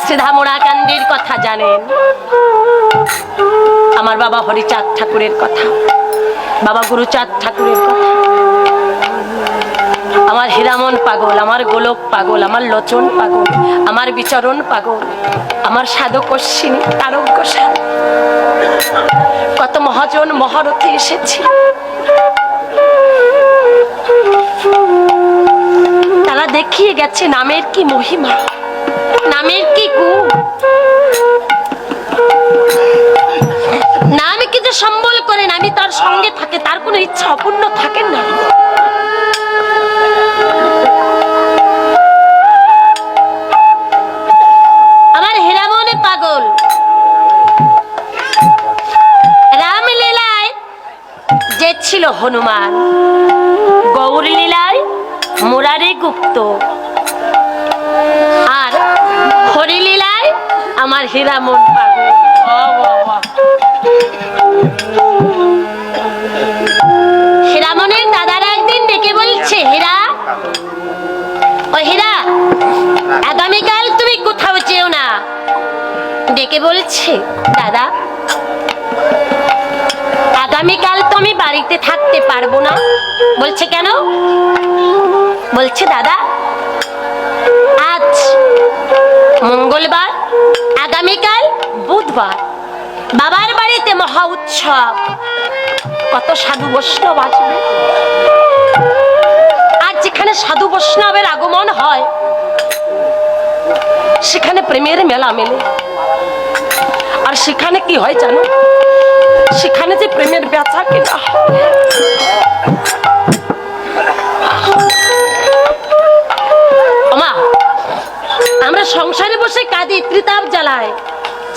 শ্রীধামরাকান্দির কথা জানেন, আমার বাবা হরিচাঁদ ঠাকুরের কথা, বাবা গুরুচাঁদ ঠাকুরের কথা, আমার হীরামন পাগল, আমার গোলক পাগল, আমার লোচন পাগল, আমার বিচরণ পাগল, আমার সাধক অশ্বিনী তারক গোসাই, কত মহাজন মহারথী এসেছে। তারা দেখিয়ে গেছে নামের কি মহিমা, নামের কি গুণ। নাম কি যে সম্বল করেন, আমি তার সঙ্গে থাকে, তার কোনো ইচ্ছা অপূর্ণ থাকে না। আমার হীরামনে পাগল রামলীলায় যে ছিল হনুমান, গৌর লীলায় মুরারি গুপ্ত, আর হরিলীলায় আমার হীরামন পাগল। হীরামনের দাদারা একদিন ডেকে বলছে, হীরা, ও হীরা, আগামীকাল তুমি কোথাও যেও না। ডেকে বলছে, দাদা আগামীকাল তো আমি বাড়িতে থাকতে পারবো না। বলছে কেন? বলছে দাদা আজ মঙ্গলবার, আগামীকাল বুধবার, বাবার বাড়িতে মহা উৎসব, কত সাধু বৈষ্ণব আসবে। আর যেখানে সাধু বৈষ্ণবের আগমন হয় সেখানে প্রেমের মেলা মেলে। আর সেখানে কি হয় জানো? সেখানে যে প্রেমের বেচা কেনা হয়। আমরা সংসারে বসে কাঁদি, ত্রিতাপ জ্বালায়,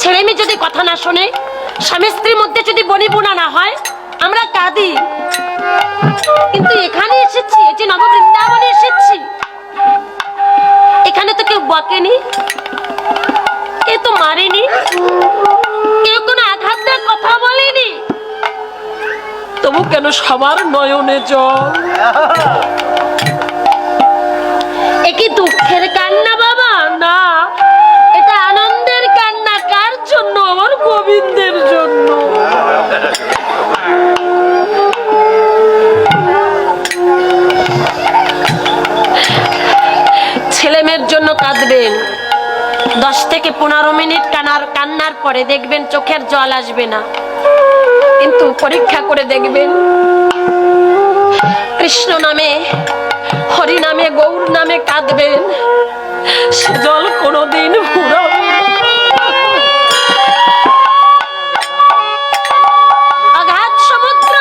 ছেলে মেয়ে যদি কথা না শোনে, স্বামী স্ত্রীর মধ্যে যদি বনিবনা না হয়, আমরা কাঁদি। কিন্তু এখানে এসেছি, এই যে নববৃন্দাবনে এসেছি, এখানে তো কেউ বকেনি, কেউ তো মারেনি, কেউ কোনো আঘাত দিয়ে কথা বলেনি, তবু কেন সবার নয়নে জল? এ কি দুঃখের কান্না বাবা? না, এটা আনন্দের কান্না। কার জন্য? আমার গোবিন্দের জন্য। ছেলে মেয়ের জন্য কাঁদবেন, 10 থেকে 15 মিনিট কান্নার পরে দেখবেন চোখের জল আসবে না। কিন্তু পরীক্ষা করে দেখবেন কৃষ্ণ নামে, হরি নামে, গৌর নামে কাঁদবেন, সে জল কোনোদিন ফুরাবে না। অগাধ সমুদ্র,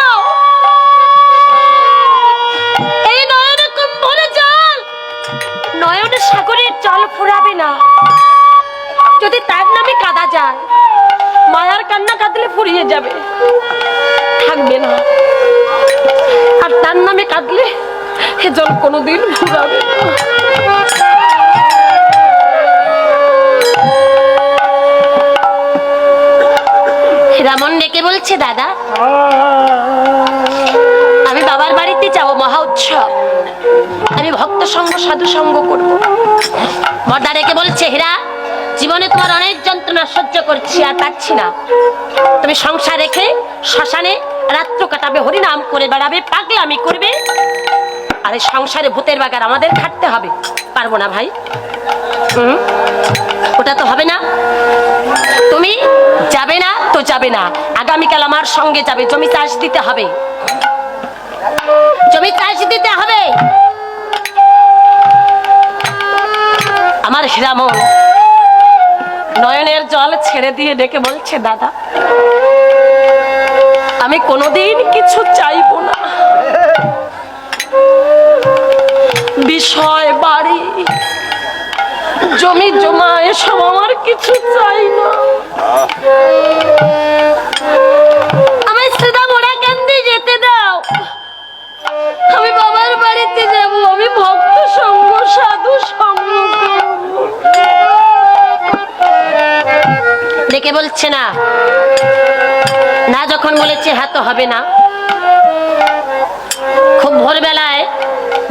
এই নয়ন কুম্ভলে জল, নয়নে সাগরের জল ফুরাবে না। যদি তার নামে কাঁদা যায়, মায়ার কান্না কাঁদলে ফুরিয়ে যাবে, থাকবে না। আর তার নামে কাঁদলে হে জল কোনোদিন ফুরাবে না। রামন ডেকে বলছে, দাদা আমি বাবার বাড়িতে যাবো, মহা উৎসব, আমি ভক্ত সঙ্গ সাধু সঙ্গ করবো। বড়দা ডেকে বলছে, হীরা, জীবনে তোমার অনেক যন্ত্রণা সহ্য করছি, আর পারছি না। তুমি সংসার রেখে শ্মশানে রাত্র কাটাবে, হরিনাম করে বেড়াবে, পাগলামি করবে, আর এই সংসারে ভূতের বাগার আমাদের খাটতে হবে। পারবো না ভাই, ওটা তো হবে না। তুমি যাবে না তো যাবে না, আগামীকাল আমার সঙ্গে যাবে, জমি চাষ দিতে হবে, জমি চাষ দিতে হবে। আমার হীরামন নয়নের জল ছেড়ে দিয়ে ডেকে বলছে, দাদা আমি কোনোদিন কিছু চাইবো না, বিষয়, বাড়ি, জমি জমা এসব আমার কিছু চাই না। আমায় শ্রীধামরাকান্দি যেতে দাও, আমি বাবার বাড়িতে যাব, আমি ভক্ত সঙ্গ সাধু সঙ্গ করব। ডেকে বলছে না, না যখন বলেছে হ্যাঁ তো হবে না। খুব ভোরবেলায়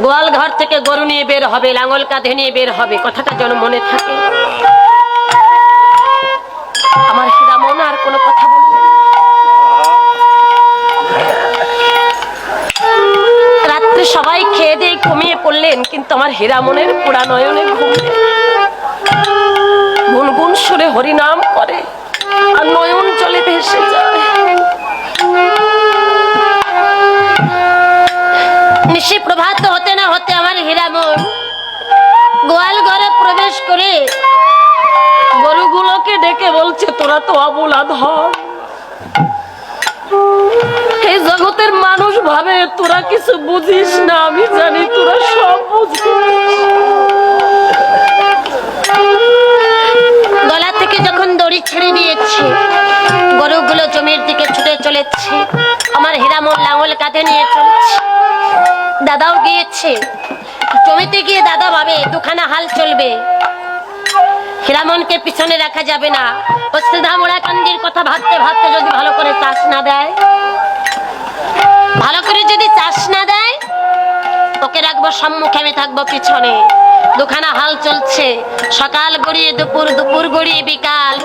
গোয়াল ঘর থেকে গরু নিয়ে বের হবে, লাঙ্গল কাঁধে নিয়ে বের হবে, কথাটা যেন মনে থাকে। আমার হীরামনের পোড়া নয়নে ঘুম নেই। গুনগুন সুরে হরিনাম করে আর নয়ন জলে ভেসে যায়। নিশি প্রভাত হতে না হতে আমার হীরামন গোয়াল ঘরে প্রবেশ করে গরুগুলোকে ডেকে বলছে, তোরা তো অবলা ধর, এই জগতের মানুষ ভাবে তোরা কিছু বুঝিস না, আমি জানি তোরা সব বুঝিস। গলা থেকে যখন দড়ি ছেড়ে দিয়েছে, গরুগুলো জমির দিকে ছুটে চলেছে। আমার হীরামন লাঙল কাঁধে নিয়ে চলছে। দাদাও গিয়েছে জমিতে গিয়ে, দাদা ভাবে দুখানা হাল চলবে, হীরামনকে পিছনে রাখা যাবে না। ও সিধা মোড়া কান্দির কথা ভাবতে ভাবতে যদি ভালো করে চাষ না দেয়, ভালো করে যদি চাষ না দেয়, ওকে রাখবো সম্মুখে, আমি থাকবো পিছনে। দুখানা হাল চলছে, সকাল গড়িয়ে দুপুর, দুপুর গড়িয়ে বিকাল।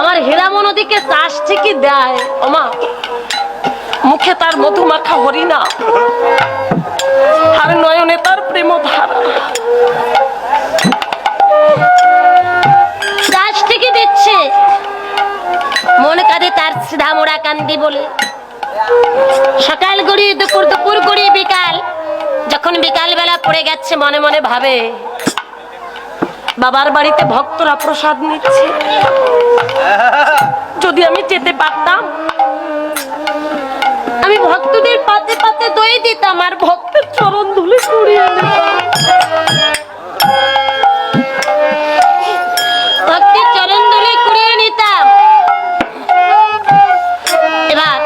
আমার হীরামন ওদিকে চাষ ঠিকই দেয়, ওমা মুখে তার মধুমাখা হরিনা আর নয়নে তার প্রেম ধারা। চাষ ঠিকই দিচ্ছে, মন কাঁদে তার সিধা মোড়া কান্দি বলে। সকাল গড়িয়ে দুপুর, দুপুর গড়িয়ে বিকাল। যখন বিকাল বেলা পড়ে গেছে, মনে মনে ভাবে বাবার বাড়িতে ভক্তরা প্রসাদ নিচ্ছে, যদি আমি যেতে পারতাম, আমি ভক্তদের পাতে পাতে দই দিতাম আর ভক্তের চরণ ধুলে কুড়িয়ে নিতাম, ভক্তের চরণ ধুলে কুড়িয়ে নিতাম। এবার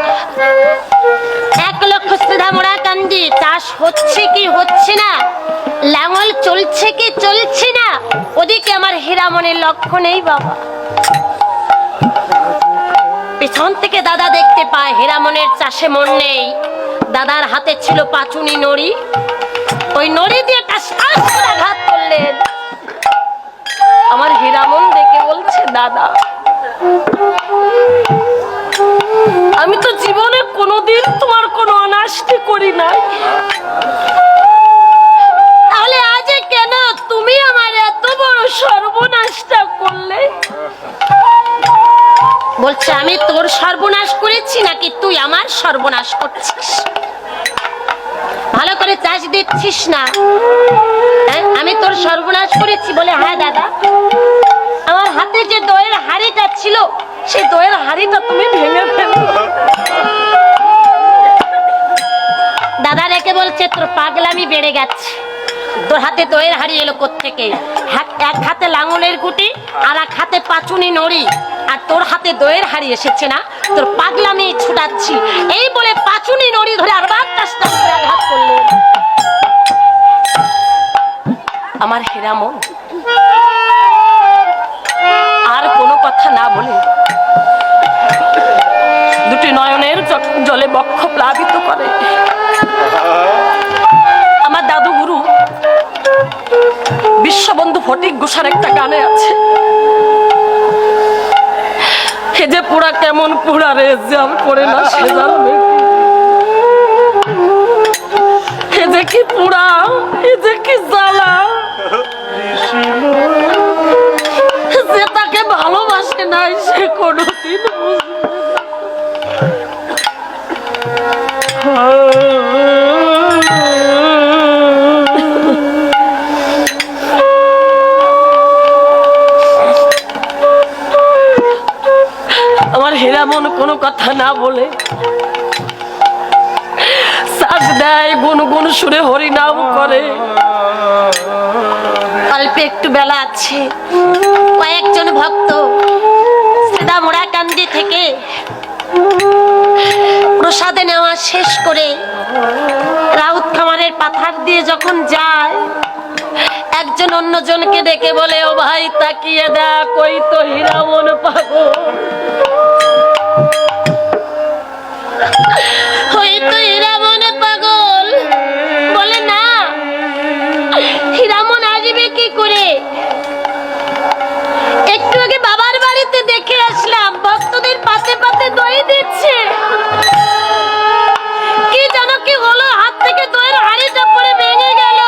1 লক্ষ সিধা মোড়া কান্দি, চাষ হচ্ছে কি হচ্ছে না, লাঙল চলছে কি চলছে না, ওদিকে আমার হীরামনের লক্ষ্য নেই বাবা। পিছন থেকে দাদা দেখতে পায় হীরামনের চাষে মন নেই। দাদার হাতে ছিল পাচুনি নড়ি, ওই নড়ি দিয়ে আঘাত করলেন। আমার হীরামন দেখে বলছে, দাদা আমি তো জীবনে কোনোদিন তোমার কোনো অনাষ্টি করি নাই, তাহলে আজ কেন তুমি আমার এত বড় সর্বনাশটা করলে? বলছে, আমি তোর সর্বনাশ করেছি নাকি তুই আমার সর্বনাশ করছিস? ভালো করে চাষ দিচ্ছিস না, আমি তোর সর্বনাশ করেছি? বলে, হ্যাঁ দাদা, আমার হাতে যে দইয়ের হাড়িটা ছিল, সেই দইয়ের হাড়িটা তুমি ভেঙে ফেলো। দাদা রেখে বলছে, তোর পাগলামি বেড়ে গেছে, তোর হাতে দইয়ের হাড়ি এলো কোত্থেকে? এক হাতে লাঙলের গুটি আর এক হাতে পাচুনি নড়ি, আর তোর হাতে দইয়ের হাড়ি এসেছে না? তোর পাগলামি ছুটাচ্ছি। এই বলে পাচুনি নড়ি ধরে আরবার কাস্তান করে আঘাত করলেন। আমার হীরামন আর কোনো কথা না বলে দুটি নয়নের জলে বক্ষ প্লাবিত করে। আমার দাদু গুরু বিশ্ববন্ধু ফটিক ঘোষার একটা গানে আছে, হে যে পুরা কেমন পুরা রে, জাল পড়ে না সে জানবে, হে যে কি পুরা, হে যে কি জ্বালা, যে তাকে ভালোবাসে নাই সে কোনোদিন আমার হীরামন কোনো কথা না বলে শ্বাস দেয়, গুনগুন সুরে হরিনাম করে। অল্প একটু বেলা আছে, কয়েকজন ভক্ত সিধা মোড়া কান্দি থেকে প্রসাদে নেওয়া শেষ করে রাউত খামারের পাথার দিয়ে যখন যায়, একজন অন্যজনকে ডেকে বলে, ও ভাই তাকিয়ে দেখ, ওই তো হীরামন পাগল, ওই তো হীরামন পাগল। বলে, না, হীরামন আসবে কি করে? একটু আগে বাবার বাড়িতে দেখে আসলাম, ভক্তদের পাতে পাতে দই দিচ্ছে, কি জানো কি হলো, হাত থেকে দইয়ের হাড়িটা পড়ে ভেঙে গেল।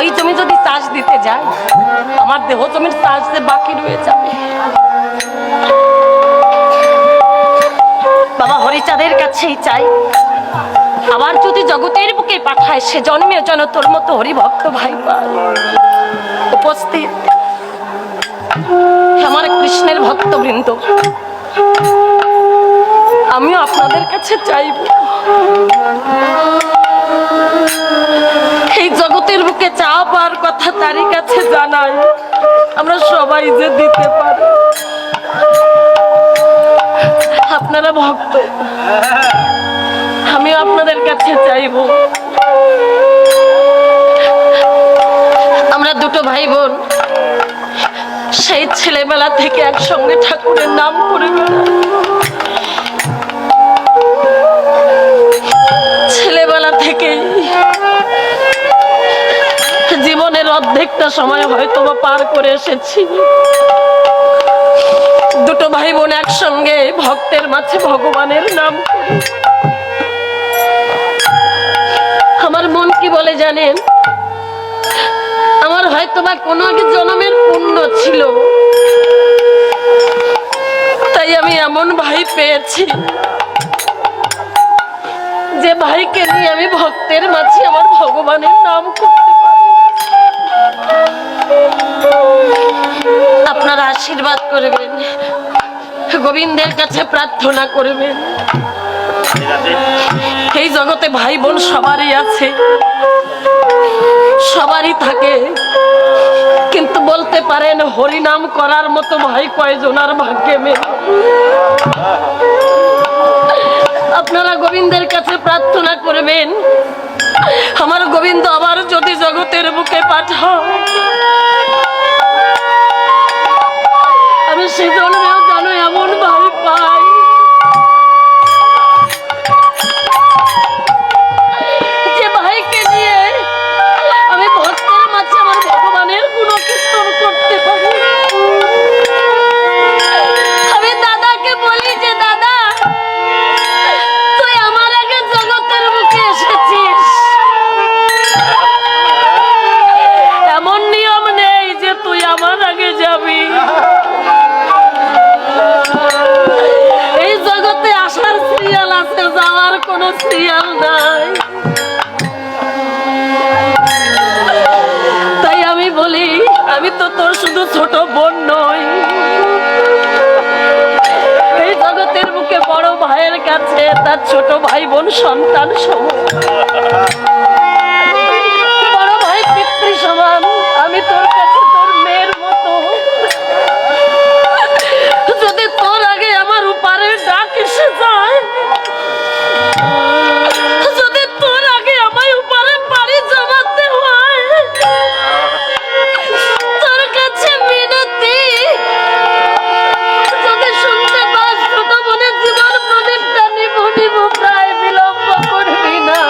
ওই জমি যদি চাষ দিতে যায়, আমার দেহ জমির চাষ যে বাকি রয়ে যাবে। বাবা হরিচাঁদের কাছেই চাই, আবার যদি জগতের বুকে পাঠায়, সে জন্মে যেন তোর মতো হরিভক্ত ভাই পায়। উপস্থিত আমার কৃষ্ণের ভক্তবৃন্দ, আমিও আপনাদের কাছে চাইব, এই জগতের বুকে চাওয়া পাওয়ার কথা তারই কাছে জানাই, আমরা সবাই যে দিতে পারি। আপনারা ভক্ত, আমিও আপনাদের কাছে চাইব, আমরা দুটো ভাই বোন সেই ছেলেবেলা থেকে একসঙ্গে ঠাকুরের নাম করে বেড়াই। ছেলেবেলা থেকে জীবনের অর্ধেকটা সময় হয়তো বা পার করে এসেছি। দুটো ভাই বোন একসঙ্গে ভক্তের মাঝে ভগবানের নাম করে। আমার মন কি বলে জানেন, আমার হয়তো বা কোনো আগে জন্মের পুণ্য ছিল, তাই আমি এমন ভাই পেয়েছি যে ভাইকে নিয়ে আমি ভক্তের মাঝে আমার ভগবানের নাম করতে পারি। আপনারা আশীর্বাদ করবেন, গোবিন্দের কাছে প্রার্থনা করবেন। এই জগতে ভাই বোন সবারই আছে, সবারই থাকে, কিন্তু বলতে পারেন হরিনাম করার মতো ভাই কয়জনার ভাগ্যে মেলে। আপনারা গোবিন্দের কাছে প্রার্থনা করবেন, আমার গোবিন্দ আবার যদি জগতের বুকে পাঠায়, আমি সে জন্মেও যেন এমন ভাই পাই যে ভাইকে নিয়ে আমি ভক্তের মাঝে আমার ভগবানের গুণকীর্তন করতে পারি। আমি দাদাকে বলি যে দাদা, তুই আমার আগে জগতের বুকে এসেছিস, এমন নিয়ম নেই যে তুই আমার আগে যাবি। এই জগতে আসার সিরিয়াল আছে, যাওয়ার কোনো সিরিয়াল নাই। তাই আমি বলি, আমি তো তোর শুধু ছোট বোন নই, এই জগতের বুকে বড় ভাইয়ের কাছে তার ছোট ভাই বোন সন্তান সমান, বড় ভাই পিতৃ সমান। আমি তোর কাছে তোর মেয়ের মতো, যদি তোর আগে আমার উপারের ডাক এসে যায়, যদি তোর আগে আমায় উপারে পাড়ি জমাতে হয়, তোর কাছে মিনতি, যদি শুনতে পাস ছোট বোনের জীবন প্রদীপটা নিবু নিবু, প্রায় বিলম্ব করবি না,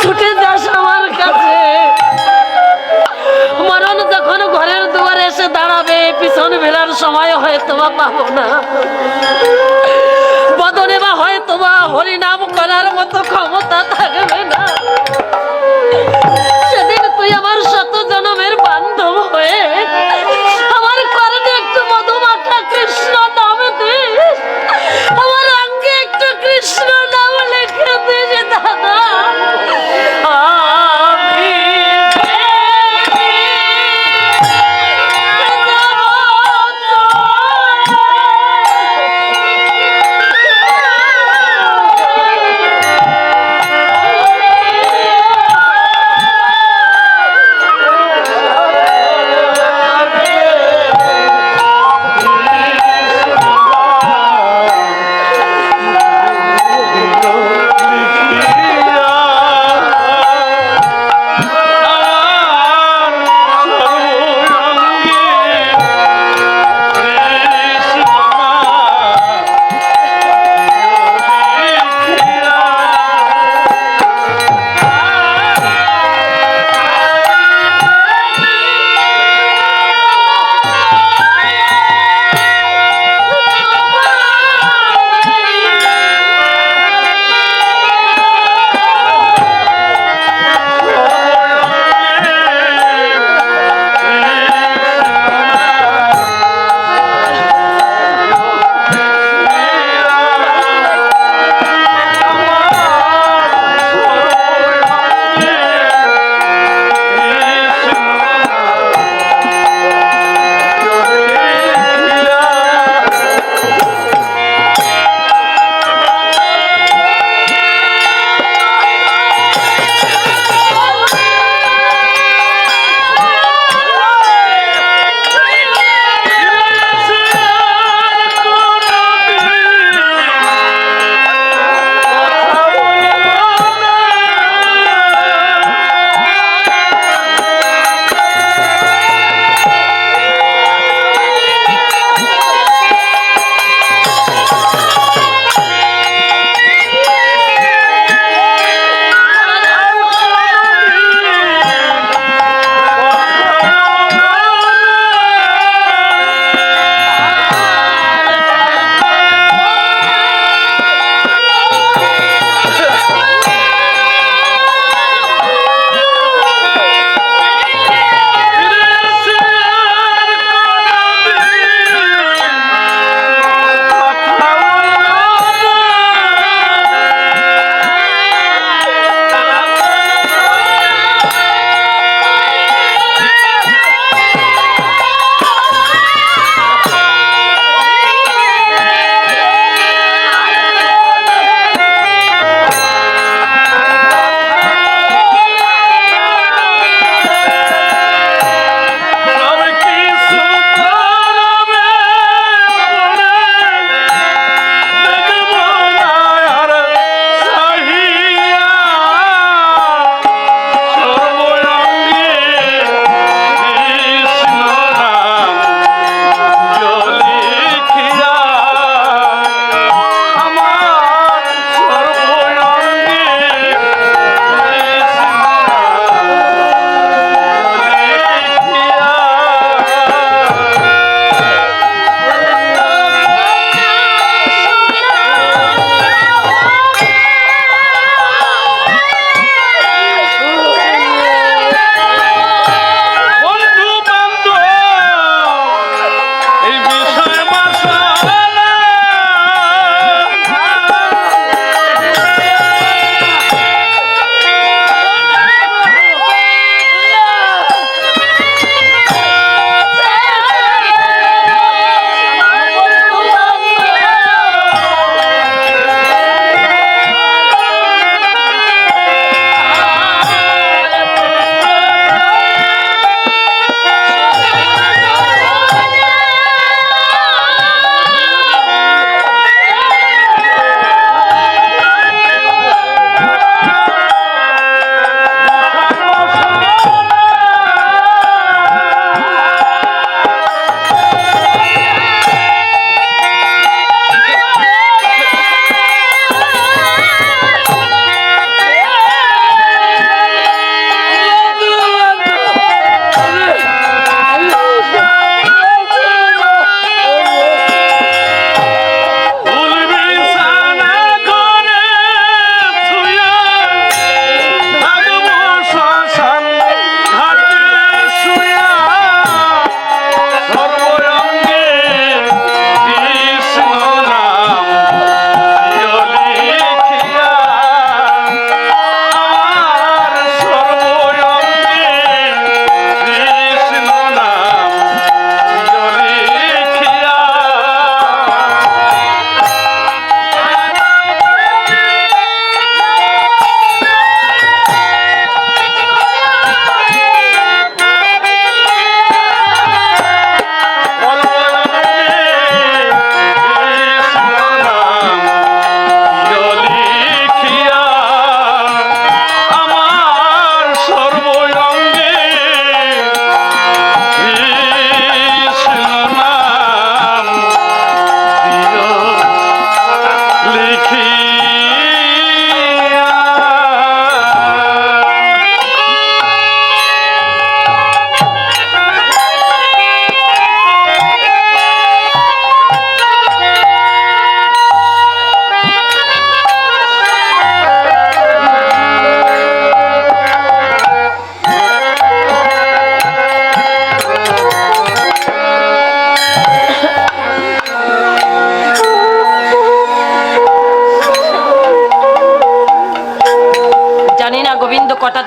ছুটে যাস আমার কাছে। মরণ যখন ঘরের দুয়ারে এসে দাঁড়াবে, পিছন ফেরার সময় হয়তো বা পাবো না, বদনে বা হয়তো বা হরিনাম করার মতো ক্ষমতা থাকবে না। সেদিন তুই আমার শত জনমের বান্ধব হয়ে আমার কর্ণে একটু মধুমাখা কৃষ্ণ নাম দিস, আমার অঙ্গে একটু কৃষ্ণ নাম লিখে দিস দাদা।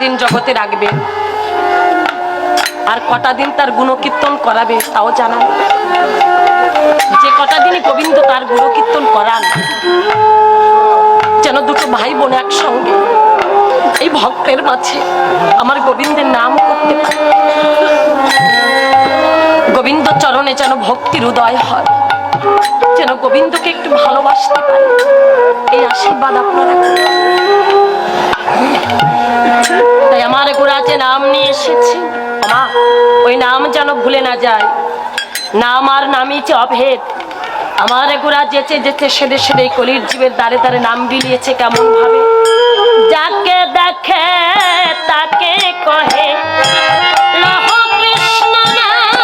দিন জগতে রাখবে আর কটা দিন তার গুণকীর্তন করাবে তাও জানান। যে কটা দিনই গোবিন্দ তার গুণকীর্তন করান, যেন দুটো ভাই বোন একসঙ্গে এই ভক্তের মাঝে আমার গোবিন্দের নাম করতে পারে, গোবিন্দ চরণে যেন ভক্তির উদয় হয়, যেন গোবিন্দকে একটু ভালোবাসতে পারে, এই আশীর্বাদ আপনারা। তাই আমার গোরা যে নাম নিয়ে এসেছে মা, ওই নাম যেন ভুলে না যায়। নাম আর নামই যে অভেদ। আমার গোরা যেতে যেতে সেদে সেদে কলির জীবের দ্বারে দ্বারে নাম বিলিয়েছে কেমন ভাবে, যাকে দেখে তাকে কহে লহ কৃষ্ণ নাম,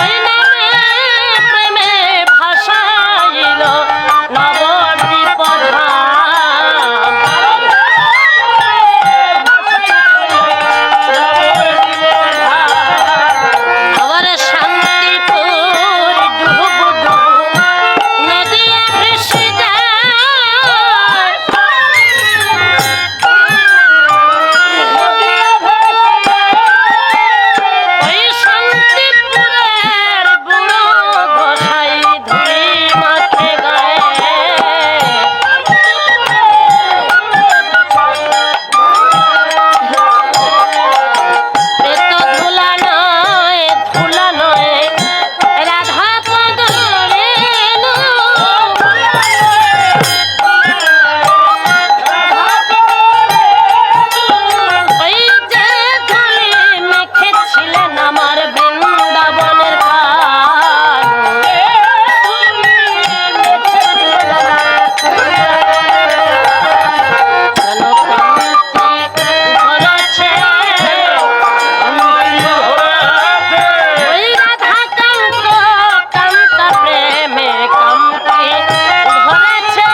ওই নামে প্রেমে ভাসাইল নবদ্বীপ ধাম। আবার শান্তিপুর ডুবু ডুবু নদিয়া ভেসে যায়, ওই শান্তিপুরের বুড়ো গোসাই ধুলি মাখে গায়ে। এ তো ধুলা নয়, ধুলা নয়, রাধা পদ রেণু। ওই যে ধুলি মেখেছিলেন আমার বৃন্দাবনের ওই রাধা কান্ত কান্ত প্রেমে কান্তি ধরেছে,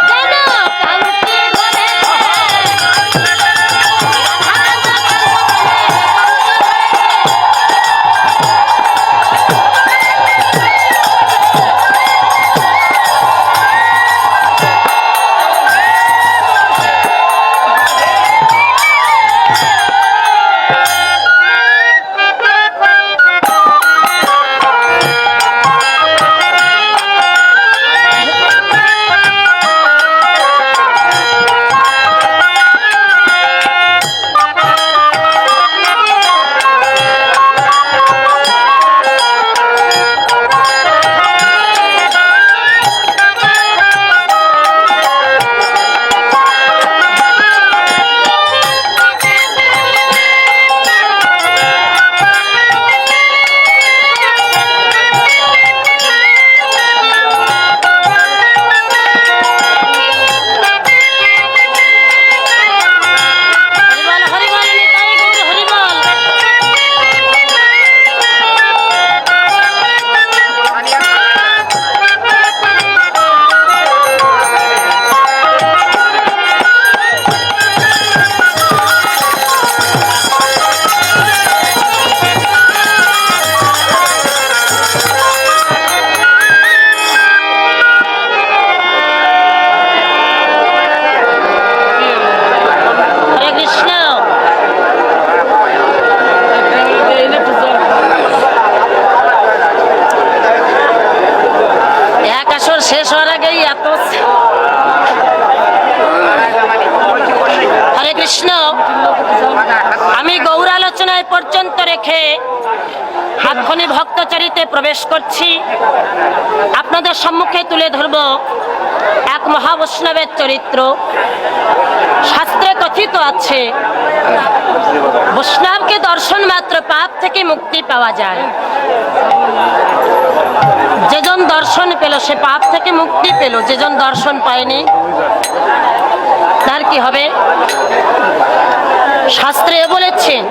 যেন কান্তি ধরেছে। হরিবল হরিবল নিতাই গৌর হরিবল। হরে কৃষ্ণ। এক আসর শেষ হওয়ার আগেই এত। হরে কৃষ্ণ। আমি গৌরালোচনায় পর্যন্ত রেখে এক্ষণি ভক্তচরিতে প্রবেশ করছি। আপনাদের সম্মুখে তুলে ধরব এক মহাবৈষ্ণবের চরিত্র। শাস্ত্রে কথিত আছে বৈষ্ণবকে দর্শন মাত্র পাপ থেকে মুক্তি পাওয়া যায়। যেজন দর্শন পেল সে পাপ থেকে মুক্তি পেল, যেজন দর্শন পায়নি তার কি হবে? শাস্ত্রে বলেছেন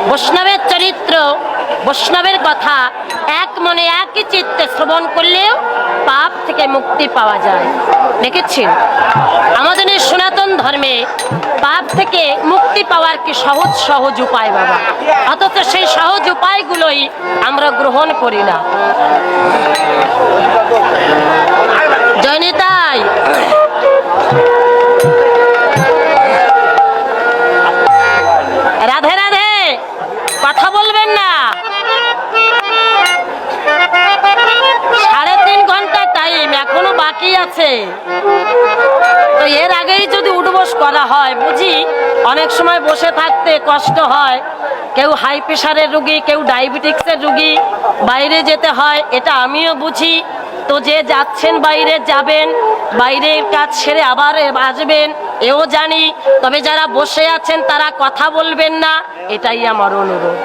বৈষ্ণবের চরিত্র বৈষ্ণবের কথা এক মনে একই চিত্তে শ্রবণ করলেও পাপ থেকে মুক্তি পাওয়া যায়। দেখেছেন আমাদের এই সনাতন ধর্মে পাপ থেকে মুক্তি পাওয়ার কি সহজ সহজ উপায় বাবা, অথচ সেই সহজ উপায়গুলোই আমরা গ্রহণ করি না। জয়নিতাই রাধে রাধে, কথা বলবেন না। 3.5 ঘন্টা টাইম এখনো বাকি আছে, তো এর আগেই যদি উঠবস করা হয়, বুঝি অনেক সময় বসে থাকতে কষ্ট হয়, কেউ হাই প্রেশারের রুগী, কেউ ডায়াবেটিক্সের রুগী, বাইরে যেতে হয়, এটা আমিও বুঝি। তো যে যাচ্ছেন বাইরে যাবেন, বাইরের কাজ সেরে আবার আসবেন এও জানি, তবে যারা বসে আছেন তারা কথা বলবেন না, এটাই আমার অনুরোধ।